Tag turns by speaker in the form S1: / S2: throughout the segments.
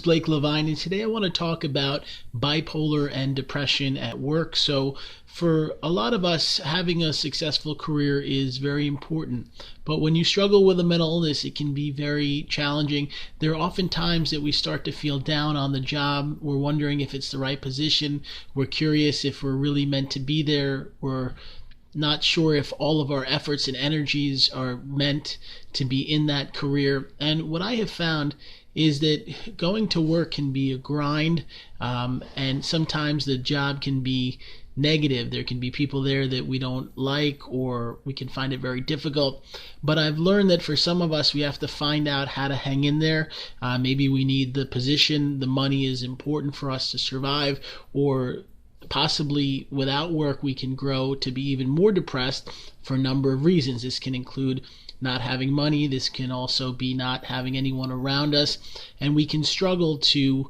S1: Blake Levine, and today I want to talk about bipolar and depression at work. So, for a lot of us, having a successful career is very important. But when you struggle with a mental illness, it can be very challenging. There are often times that we start to feel down on the job. We're wondering if it's the right position. We're curious if we're really meant to be there. We're not sure if all of our efforts and energies are meant to be in that career. And what I have found is that going to work can be a grind, and sometimes the job can be negative. There can be people there that we don't like, or we can find it very difficult. But I've learned that for some of us, we have to find out how to hang in there. Maybe we need the position, the money is important for us to survive, or possibly without work we can grow to be even more depressed for a number of reasons. This can include not having money. This can also be not having anyone around us, and we can struggle to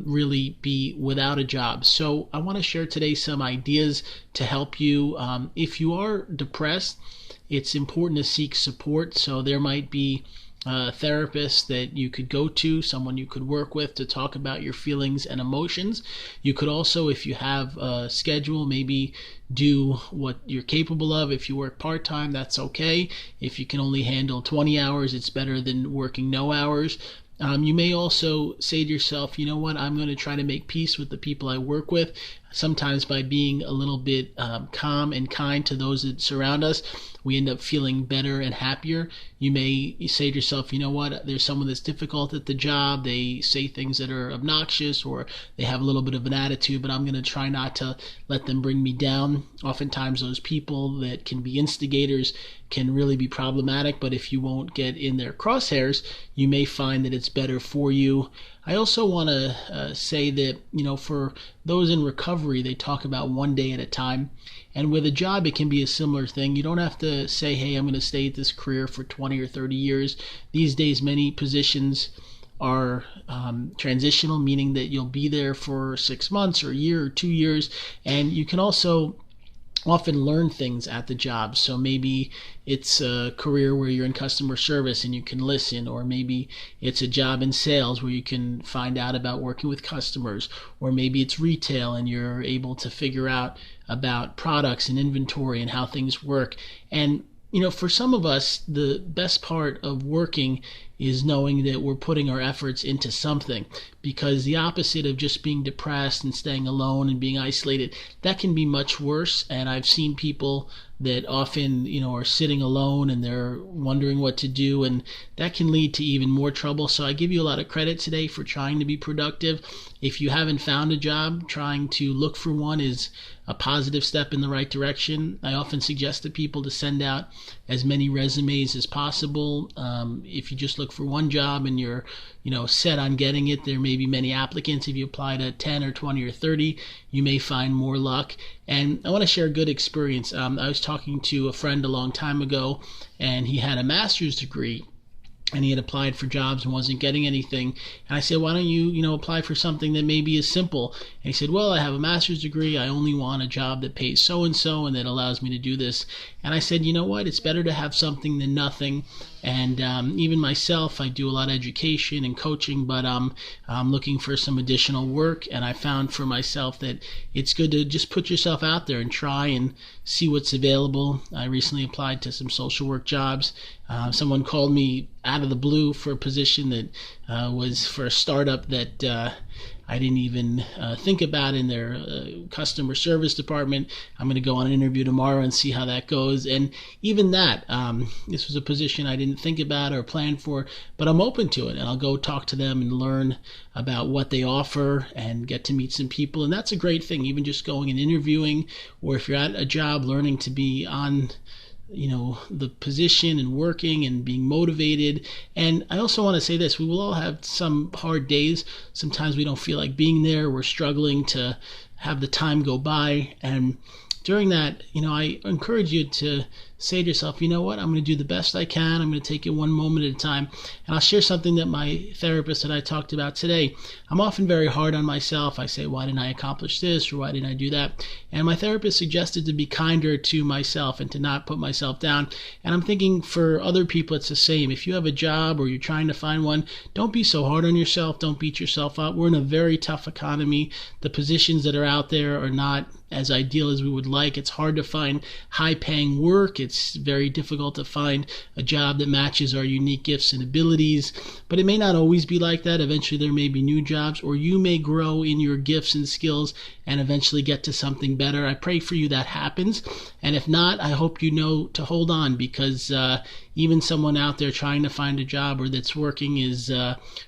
S1: really be without a job. So I want to share today some ideas to help you. If you are depressed, it's important to seek support. So there might be a therapist that you could go to, someone you could work with to talk about your feelings and emotions. You could also, if you have a schedule, maybe do what you're capable of. If you work part-time, that's okay. If you can only handle 20 hours, it's better than working no hours. You may also say to yourself, you know what, I'm going to try to make peace with the people I work with, sometimes by being a little bit calm and kind to those that surround us. We end up feeling better and happier. You may say to yourself, you know what, there's someone that's difficult at the job. They say things that are obnoxious, or they have a little bit of an attitude, but I'm going to try not to let them bring me down. Oftentimes those people that can be instigators can really be problematic, but if you won't get in their crosshairs, you may find that it's better for you. I also want to say that, for those in recovery, they talk about one day at a time. And with a job, it can be a similar thing. You don't have to say, hey, I'm going to stay at this career for 20 or 30 years. These days, many positions are transitional, meaning that you'll be there for 6 months or a year or 2 years. And you can also often learn things at the job. So maybe it's a career where you're in customer service and you can listen, or maybe it's a job in sales where you can find out about working with customers, or maybe it's retail and you're able to figure out about products and inventory and how things work. And for some of us, the best part of working is knowing that we're putting our efforts into something, because the opposite of just being depressed and staying alone and being isolated, that can be much worse. And I've seen people that often, are sitting alone and they're wondering what to do, and that can lead to even more trouble. So I give you a lot of credit today for trying to be productive. If you haven't found a job, trying to look for one is a positive step in the right direction. I often suggest to people to send out as many resumes as possible. If you just look for one job and you're set on getting it, there may be many applicants. If you apply to 10 or 20 or 30, you may find more luck. And I want to share a good experience. I was talking to a friend a long time ago, and he had a master's degree, and he had applied for jobs and wasn't getting anything. And I said, why don't you, apply for something that maybe is simple? And he said, well, I have a master's degree. I only want a job that pays so-and-so and that allows me to do this. And I said, you know what? It's better to have something than nothing. And even myself, I do a lot of education and coaching, but I'm looking for some additional work. And I found for myself that it's good to just put yourself out there and try and see what's available. I recently applied to some social work jobs. Someone called me out of the blue for a position that was for a startup that I didn't even think about in their customer service department. I'm going to go on an interview tomorrow and see how that goes. And even that, this was a position I didn't think about or plan for, but I'm open to it. And I'll go talk to them and learn about what they offer and get to meet some people. And that's a great thing, even just going and interviewing, or if you're at a job, learning to be on the position and working and being motivated. And I also want to say this, we will all have some hard days. Sometimes we don't feel like being there. We're struggling to have the time go by. And during that, I encourage you to say to yourself, you know what, I'm going to do the best I can. I'm going to take it one moment at a time. And I'll share something that my therapist that I talked about today. I'm often very hard on myself. I say, why didn't I accomplish this, or why didn't I do that? And my therapist suggested to be kinder to myself and to not put myself down. And I'm thinking for other people it's the same. If you have a job or you're trying to find one, don't be so hard on yourself. Don't beat yourself up. We're in a very tough economy. The positions that are out there are not as ideal as we would like. It's hard to find high-paying work. It's very difficult to find a job that matches our unique gifts and abilities. But it may not always be like that. Eventually there may be new jobs, or you may grow in your gifts and skills and eventually get to something better. I pray for you that happens. And if not, I hope you know to hold on, because even someone out there trying to find a job or that's working is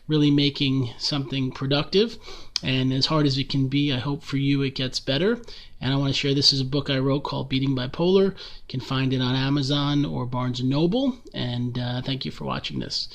S1: really making something productive. And as hard as it can be, I hope for you it gets better. And I want to share, this is a book I wrote called Beating Bipolar. You can find it on Amazon or Barnes & Noble. And thank you for watching this.